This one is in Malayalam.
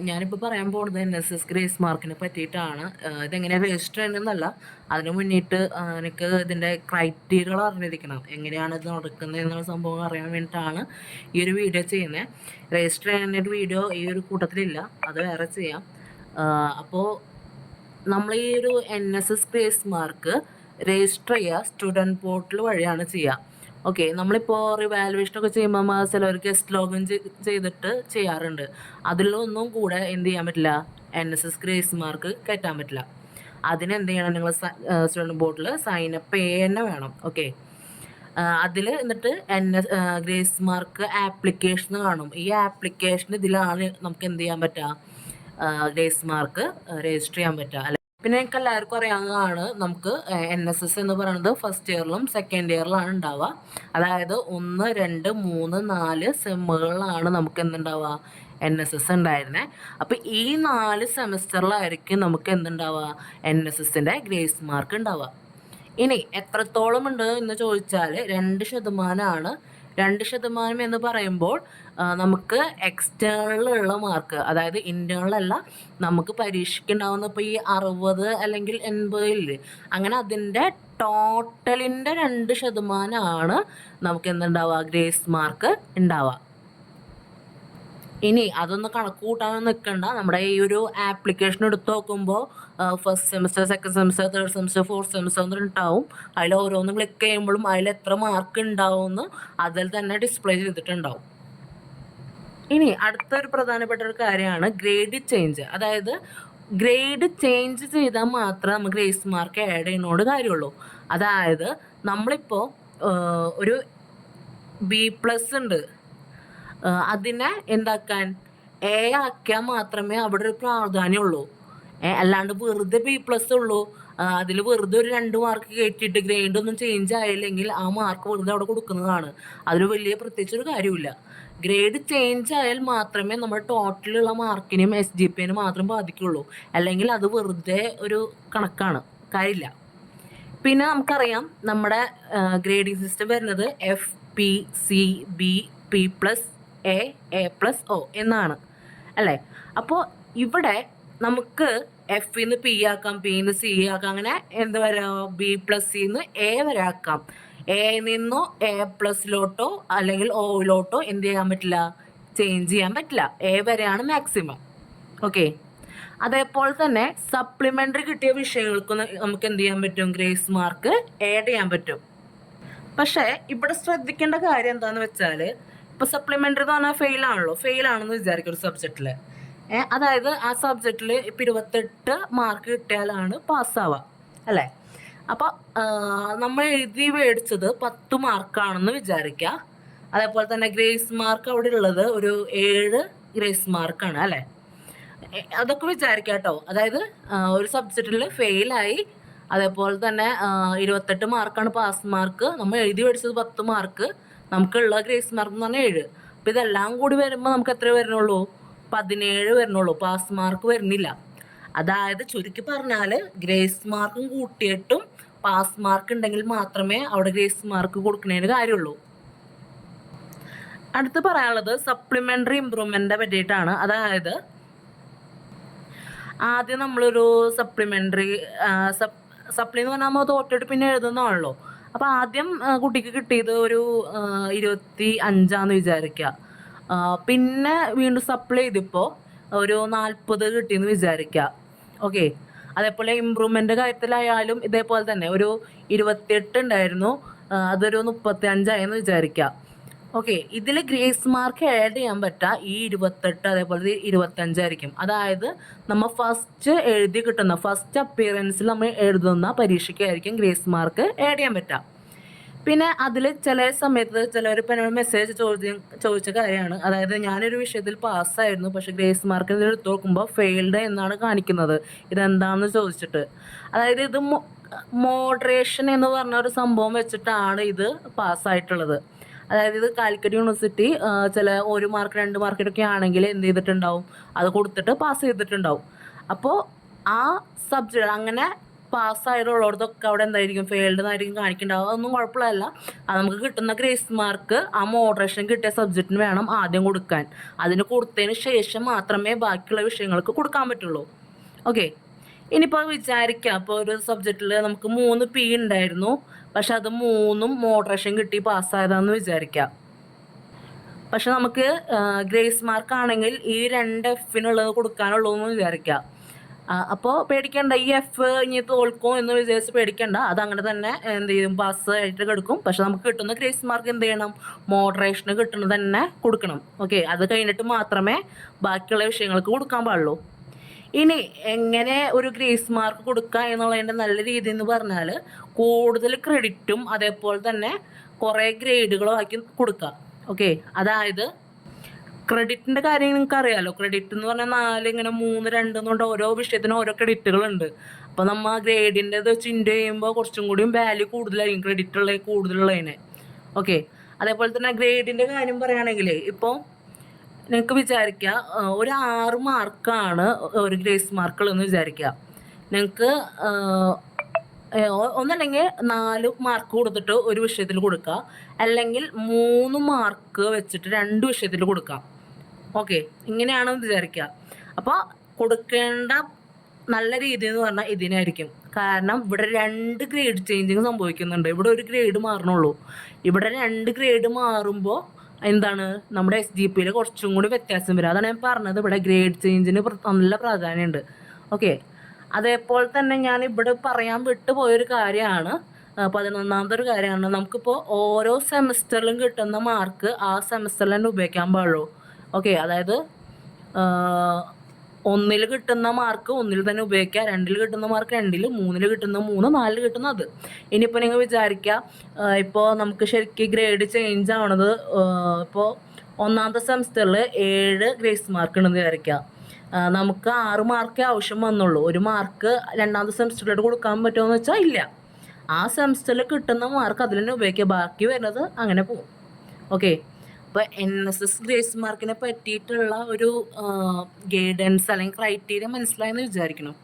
ഞാനിപ്പോൾ പറയാൻ പോകുന്നത് NSS ഗ്രേസ് മാർക്കിനെ പറ്റിയിട്ടാണ്. ഇതെങ്ങനെ രജിസ്റ്റർ ചെയ്യണമെന്നല്ല, അതിന് മുന്നിട്ട് എനിക്ക് ഇതിൻ്റെ ക്രൈറ്റീരിയകൾ അറിഞ്ഞിരിക്കണം, എങ്ങനെയാണ് ഇത് നടക്കുന്നത് എന്നുള്ള സംഭവം അറിയാൻ വേണ്ടിയിട്ടാണ് ഈ ഒരു വീഡിയോ ചെയ്യുന്നത്. രജിസ്റ്റർ ചെയ്യുന്ന ഒരു വീഡിയോ ഈ ഒരു കൂട്ടത്തിലില്ല, അത് വേറെ ചെയ്യാം. അപ്പോൾ നമ്മൾ ഈ ഒരു NSS ഗ്രേസ് മാർക്ക് രജിസ്റ്റർ ചെയ്യുക സ്റ്റുഡൻറ്റ് പോർട്ടൽ വഴിയാണ് ചെയ്യുക. ഓക്കെ, നമ്മളിപ്പോൾ റിവാലുവേഷനൊക്കെ ചെയ്യുമ്പോൾ ചിലവർ ഗസ്റ്റ് ലോഗിൻ ചെയ്തിട്ട് ചെയ്യാറുണ്ട്. അതിലൊന്നും കൂടെ എന്ത് ചെയ്യാൻ പറ്റില്ല, NSS ഗ്രേസ് മാർക്ക് കയറ്റാൻ പറ്റില്ല. അതിന് എന്ത് ചെയ്യണം, നിങ്ങൾ സ്റ്റുഡൻറ്റ് ബോർഡിൽ സൈനപ്പ് തന്നെ വേണം. ഓക്കെ, അതിൽ എന്നിട്ട് ഗ്രേസ് മാർക്ക് ആപ്ലിക്കേഷൻ കാണും. ഈ ആപ്ലിക്കേഷൻ ഇതിലാണ് നമുക്ക് എന്ത് ചെയ്യാൻ പറ്റുക, ഗ്രേസ് മാർക്ക് രജിസ്റ്റർ ചെയ്യാൻ പറ്റുക. പിന്നെ എനിക്ക് എല്ലാവർക്കും അറിയാവുന്നതാണ്, നമുക്ക് NSS എന്ന് പറയുന്നത് ഫസ്റ്റ് ഇയറിലും സെക്കൻഡ് ഇയറിലാണ് ഉണ്ടാവുക. അതായത് 1, 2, 3, 4 സെമ്മുകളിലാണ് നമുക്ക് എന്തുണ്ടാവുക, NSS ഉണ്ടായിരുന്നത്. അപ്പോൾ ഈ 4 സെമിസ്റ്ററിലായിരിക്കും നമുക്ക് എന്തുണ്ടാവുക, NSSൻ്റെ ഗ്രേസ് മാർക്ക് ഉണ്ടാവുക. ഇനി എത്രത്തോളം ഉണ്ട് എന്ന് ചോദിച്ചാൽ 2% 2% എന്ന് പറയുമ്പോൾ നമുക്ക് എക്സ്റ്റേണലുള്ള മാർക്ക്, അതായത് ഇൻറ്റേണലല്ല, നമുക്ക് പരീക്ഷയ്ക്ക് ഉണ്ടാവുന്ന ഇപ്പോൾ ഈ 60 അല്ലെങ്കിൽ 80 അങ്ങനെ അതിൻ്റെ ടോട്ടലിൻ്റെ 2% നമുക്ക് എന്തുണ്ടാവുക, ഗ്രേസ് മാർക്ക് ഉണ്ടാവുക. ഇനി അതൊന്ന് കണക്ക് കൂട്ടാനൊന്നും നിൽക്കണ്ട. നമ്മുടെ ഈ ഒരു ആപ്ലിക്കേഷൻ എടുത്ത് നോക്കുമ്പോൾ first semester, second semester, third semester, fourth semester ഉണ്ടാവും. അതിൽ ഓരോന്ന് ക്ലിക്ക് ചെയ്യുമ്പോഴും അതിൽ എത്ര മാർക്ക് ഉണ്ടാവുമെന്ന് അതിൽ തന്നെ ഡിസ്പ്ലേ ചെയ്തിട്ടുണ്ടാവും. ഇനി അടുത്തൊരു പ്രധാനപ്പെട്ട ഒരു കാര്യമാണ് ഗ്രേഡ് ചേഞ്ച്. അതായത് ഗ്രേഡ് ചേഞ്ച് ചെയ്താൽ മാത്രമേ നമുക്ക് ഗ്രേസ് മാർക്ക് ആഡ് ചെയ്യുന്നതോട് കാര്യമുള്ളൂ. അതായത് നമ്മളിപ്പോൾ ഒരു B+ ഉണ്ട്, അതിനെ എന്താക്കാൻ A ആക്കിയാൽ മാത്രമേ അവിടെ ഒരു പ്രാധാന്യമുള്ളൂ. അല്ലാണ്ട് വെറുതെ B+ ഉള്ളൂ, അതിൽ വെറുതെ ഒരു 2 മാർക്ക് കയറ്റിയിട്ട് ഗ്രേഡ് ഒന്നും ചേഞ്ച് ആയില്ലെങ്കിൽ ആ മാർക്ക് വെറുതെ അവിടെ കൊടുക്കുന്നതാണ്. അതിൽ വലിയ പ്രത്യേകിച്ചൊരു കാര്യമില്ല. ഗ്രേഡ് ചേഞ്ച് ആയാൽ മാത്രമേ നമ്മുടെ ടോട്ടലുള്ള മാർക്കിനെയും SGPAനും മാത്രം ബാധിക്കുള്ളൂ. അല്ലെങ്കിൽ അത് വെറുതെ ഒരു കണക്കാണ്, കാര്യമില്ല. പിന്നെ നമുക്കറിയാം നമ്മുടെ ഗ്രേഡിംഗ് സിസ്റ്റം വരുന്നത് FP, CB, P+, A+O എന്നാണ് അല്ലേ. അപ്പോൾ ഇവിടെ നമുക്ക് F-ന്ന് P ആക്കാം, P-ന്ന് C ആക്കാം, അങ്ങനെ എന്താ പറയുക, B+C-ന്ന് A വരെ ആക്കാം. A നിന്നോ A+ലോട്ടോ അല്ലെങ്കിൽ Oയിലോട്ടോ എന്ത് ചെയ്യാൻ പറ്റില്ല, ചേഞ്ച് ചെയ്യാൻ പറ്റില്ല. A വരെയാണ് മാക്സിമം. ഓക്കെ, അതേപോലെ തന്നെ സപ്ലിമെൻ്ററി കിട്ടിയ വിഷയങ്ങൾക്ക് നമുക്ക് എന്ത് ചെയ്യാൻ പറ്റും, ഗ്രേസ് മാർക്ക് ആഡ് ചെയ്യാൻ പറ്റും. പക്ഷേ ഇവിടെ ശ്രദ്ധിക്കേണ്ട കാര്യം എന്താണെന്ന് വെച്ചാൽ, ഇപ്പോൾ സപ്ലിമെൻ്ററി എന്ന് പറഞ്ഞാൽ ഫെയിലാണെന്ന് വിചാരിക്കും ഒരു സബ്ജക്റ്റിൽ. അതായത് ആ സബ്ജക്റ്റിൽ ഇപ്പോൾ 28 മാർക്ക് കിട്ടിയാലാണ് പാസ്സാവുക അല്ലേ. അപ്പോൾ നമ്മൾ എഴുതി മേടിച്ചത് 10 മാർക്കാണെന്ന് വിചാരിക്കുക. അതേപോലെ തന്നെ ഗ്രേസ് മാർക്ക് അവിടെ ഉള്ളത് ഒരു 7 ഗ്രേസ് മാർക്കാണ് അല്ലേ. അതൊക്കെ വിചാരിക്കുക കേട്ടോ. അതായത് ഒരു സബ്ജക്റ്റിൽ ഫെയിലായി, അതേപോലെ തന്നെ 28 മാർക്കാണ് പാസ് മാർക്ക്, നമ്മൾ എഴുതി മേടിച്ചത് 10 മാർക്ക്, നമുക്കുള്ള ഗ്രേസ് മാർക്ക് എന്ന് പറഞ്ഞാൽ 7. അപ്പോൾ ഇതെല്ലാം കൂടി വരുമ്പോൾ നമുക്ക് എത്ര വരുന്നുള്ളൂ, 17 വരുന്നുള്ളൂ, പാസ് മാർക്ക് വരുന്നില്ല. അതായത് ചുരുക്കി പറഞ്ഞാൽ ഗ്രേസ് മാർക്കും കൂട്ടിയിട്ടും പാസ് മാർക്ക് ഉണ്ടെങ്കിൽ മാത്രമേ അവിടെ ഗ്രേസ് മാർക്ക് കൊടുക്കുന്നതിന് കാര്യമുള്ളൂ. അടുത്ത് പറയാനുള്ളത് സപ്ലിമെൻ്ററി ഇമ്പ്രൂവ്മെൻറ്റിനെ പറ്റിയിട്ടാണ്. അതായത് ആദ്യം നമ്മളൊരു സപ്ലിമെൻ്ററി സപ്ലി എന്ന് പറഞ്ഞാൽ നമ്മൾ തോറ്റിട്ട് പിന്നെ എഴുതുന്നതാണല്ലോ. അപ്പോൾ ആദ്യം കുട്ടിക്ക് കിട്ടിയത് ഒരു 25 വിചാരിക്കുക. പിന്നെ വീണ്ടും സപ്ലൈ ചെയ്തിപ്പോൾ ഒരു 40 കിട്ടിയെന്ന് വിചാരിക്കുക. ഓക്കെ, അതേപോലെ ഇമ്പ്രൂവ്മെൻ്റ് കാര്യത്തിലായാലും ഇതേപോലെ തന്നെ ഒരു 28 ഉണ്ടായിരുന്നു, അതൊരു 35 വിചാരിക്കുക. ഓക്കെ, ഇതിൽ ഗ്രേസ് മാർക്ക് ആഡ് ചെയ്യാൻ പറ്റുക ഈ 28 അതേപോലെ 25 ആയിരിക്കും. അതായത് നമ്മൾ ഫസ്റ്റ് എഴുതി കിട്ടുന്ന ഫസ്റ്റ് അപ്പിയറൻസിൽ നമ്മൾ എഴുതുന്ന പരീക്ഷയ്ക്കായിരിക്കും ഗ്രേസ് മാർക്ക് ആഡ് ചെയ്യാൻ പറ്റുക. പിന്നെ അതിൽ ചില സമയത്ത് ചിലവർ ഇപ്പം എന്നോട് മെസ്സേജ് ചോദിച്ച കാര്യമാണ്. അതായത് ഞാനൊരു വിഷയത്തിൽ പാസ്സായിരുന്നു, പക്ഷെ ഗ്രേസ് മാർക്ക് എടുത്ത് നോക്കുമ്പോൾ ഫെയിൽഡ് എന്നാണ് കാണിക്കുന്നത്, ഇതെന്താണെന്ന് ചോദിച്ചിട്ട്. അതായത് ഇത് മോഡറേഷൻ എന്ന് പറഞ്ഞ ഒരു സംഭവം വെച്ചിട്ടാണ് ഇത് പാസ്സായിട്ടുള്ളത്. അതായത് ഇത് കാലിക്കറ്റ് യൂണിവേഴ്സിറ്റി ചില 1 മാർക്ക് 2 മാർക്കിനൊക്കെ ആണെങ്കിൽ എന്ത് ചെയ്തിട്ടുണ്ടാവും, അത് കൊടുത്തിട്ട് പാസ് ചെയ്തിട്ടുണ്ടാവും. അപ്പോൾ ആ സബ്ജക്റ്റ് അങ്ങനെ പാസ്സായിട്ടുള്ളവർക്കൊക്കെ അവിടെ എന്തായിരിക്കും ഫെയിൽഡ് എന്നായിരിക്കും കാണിക്കേണ്ടത്. അതൊന്നും കുഴപ്പമില്ല. അത് നമുക്ക് കിട്ടുന്ന ഗ്രേസ് മാർക്ക് ആ മോഡറേഷൻ കിട്ടിയ സബ്ജക്റ്റിന് വേണം ആദ്യം കൊടുക്കാൻ. അതിന് കൊടുത്തതിന് ശേഷം മാത്രമേ ബാക്കിയുള്ള വിഷയങ്ങൾക്ക് കൊടുക്കാൻ പറ്റുള്ളൂ. ഓക്കെ, ഇനിയിപ്പോൾ വിചാരിക്കാം, അപ്പോൾ ഒരു സബ്ജക്റ്റിൽ നമുക്ക് 3 P ഉണ്ടായിരുന്നു, പക്ഷെ അത് 3ഉം മോഡറേഷൻ കിട്ടി പാസ്സായതാണെന്ന് വിചാരിക്കാം. പക്ഷെ നമുക്ക് ഗ്രേസ് മാർക്ക് ആണെങ്കിൽ ഈ 2 Fനുള്ളത് കൊടുക്കാനുള്ളൂ എന്ന് വിചാരിക്കാം. അപ്പോൾ പേടിക്കേണ്ട, ഈ F ഇനി തോൽക്കും എന്ന് വിചാരിച്ച് പേടിക്കേണ്ട. അതങ്ങനെ തന്നെ എന്ത് ചെയ്യും, പാസ് ആയിട്ട് കിടക്കും. പക്ഷെ നമുക്ക് കിട്ടുന്ന ഗ്രേസ് മാർക്ക് എന്ത് ചെയ്യണം, മോഡറേഷന് കിട്ടുന്നത് തന്നെ കൊടുക്കണം. ഓക്കെ, അത് കഴിഞ്ഞിട്ട് മാത്രമേ ബാക്കിയുള്ള വിഷയങ്ങൾക്ക് കൊടുക്കാൻ പാടുള്ളൂ. ഇനി എങ്ങനെ ഒരു ഗ്രേസ് മാർക്ക് കൊടുക്കുക എന്നുള്ളതിൻ്റെ നല്ല രീതി എന്ന് പറഞ്ഞാൽ കൂടുതൽ ക്രെഡിറ്റും അതേപോലെ തന്നെ കുറേ ഗ്രേഡുകളും ആക്കി കൊടുക്കുക. ഓക്കെ, അതായത് ക്രെഡിറ്റിൻ്റെ കാര്യം നിങ്ങൾക്ക് അറിയാമല്ലോ. ക്രെഡിറ്റ് എന്ന് പറഞ്ഞാൽ 4 ഇങ്ങനെ 3 2 എന്നുകൊണ്ട് ഓരോ വിഷയത്തിനും ഓരോ ക്രെഡിറ്റുകളുണ്ട്. അപ്പോൾ നമ്മൾ ഗ്രേഡിൻ്റെ ഇത് വെച്ച് ഇൻറ്റു ചെയ്യുമ്പോൾ കുറച്ചും കൂടിയും വാല്യൂ കൂടുതലായിരിക്കും ക്രെഡിറ്റ് കൂടുതലുള്ളതിന്. ഓക്കെ, അതേപോലെ തന്നെ ഗ്രേഡിൻ്റെ കാര്യം പറയുകയാണെങ്കിൽ ഇപ്പോൾ നിങ്ങൾക്ക് വിചാരിക്കുക ഒരു 6 മാർക്കാണ് ഒരു ഗ്രേസ് മാർക്കുള്ളതെന്ന് വിചാരിക്കുക. നിങ്ങൾക്ക് ഒന്നല്ലെങ്കിൽ 4 മാർക്ക് കൊടുത്തിട്ട് ഒരു വിഷയത്തിൽ കൊടുക്കുക, അല്ലെങ്കിൽ 3 മാർക്ക് വെച്ചിട്ട് 2 വിഷയത്തിൽ കൊടുക്കാം. ഓക്കെ, ഇങ്ങനെയാണെന്ന് വിചാരിക്കുക. അപ്പോൾ കൊടുക്കേണ്ട നല്ല രീതി എന്ന് പറഞ്ഞാൽ ഇതിനായിരിക്കും. കാരണം ഇവിടെ 2 ഗ്രേഡ് ചേഞ്ചിങ് സംഭവിക്കുന്നുണ്ട്. ഇവിടെ ഒരു ഗ്രേഡ് മാറണുള്ളൂ. ഇവിടെ 2 ഗ്രേഡ് മാറുമ്പോൾ എന്താണ്, നമ്മുടെ SGPയിൽ കുറച്ചും കൂടി വ്യത്യാസം വരും. അതാണ് ഞാൻ പറഞ്ഞത്, ഇവിടെ ഗ്രേഡ് ചേഞ്ചിന് നല്ല പ്രാധാന്യമുണ്ട്. ഓക്കെ, അതേപോലെ തന്നെ ഞാൻ ഇവിടെ പറയാൻ വിട്ടുപോയൊരു കാര്യമാണ്, 11ാമത്തെ ഒരു കാര്യമാണ്, നമുക്കിപ്പോൾ ഓരോ സെമസ്റ്ററിലും കിട്ടുന്ന മാർക്ക് ആ സെമസ്റ്ററിൽ തന്നെ ഉപയോഗിക്കാൻ പാടുള്ളൂ. ഓക്കെ, അതായത് 1ൽ കിട്ടുന്ന മാർക്ക് 1ൽ തന്നെ ഉപയോഗിക്കുക, 2ൽ കിട്ടുന്ന മാർക്ക് 2ൽ, 3ൽ കിട്ടുന്ന 3, 4ൽ കിട്ടുന്ന അത്. ഇനിയിപ്പോൾ നിങ്ങൾ വിചാരിക്കുക, ഇപ്പോൾ നമുക്ക് ശരിക്കും ഗ്രേഡ് ചേഞ്ച് ആവണത് ഇപ്പോൾ 1ാമത്തെ സെമസ്റ്ററിൽ 7 ഗ്രേസ് മാർക്ക് ഉണ്ടെന്ന് വിചാരിക്കുക. നമുക്ക് 6 മാർക്കേ ആവശ്യം വന്നുള്ളൂ. 1 മാർക്ക് 2ാമത്തെ സെമസ്റ്ററിലോട്ട് കൊടുക്കാൻ പറ്റുമോ എന്ന് വെച്ചാൽ ഇല്ല. ആ സെമസ്റ്ററിൽ കിട്ടുന്ന മാർക്ക് അതിൽ തന്നെ ഉപയോഗിക്കുക, ബാക്കി വരുന്നത് അങ്ങനെ പോകും. ഓക്കെ, അപ്പോൾ NSS ഗ്രേസ് മാർക്കിനെ പറ്റിയിട്ടുള്ള ഒരു ഗൈഡൻസ് അല്ലെങ്കിൽ ക്രൈറ്റീരിയ മനസ്സിലായെന്ന് വിചാരിക്കണം.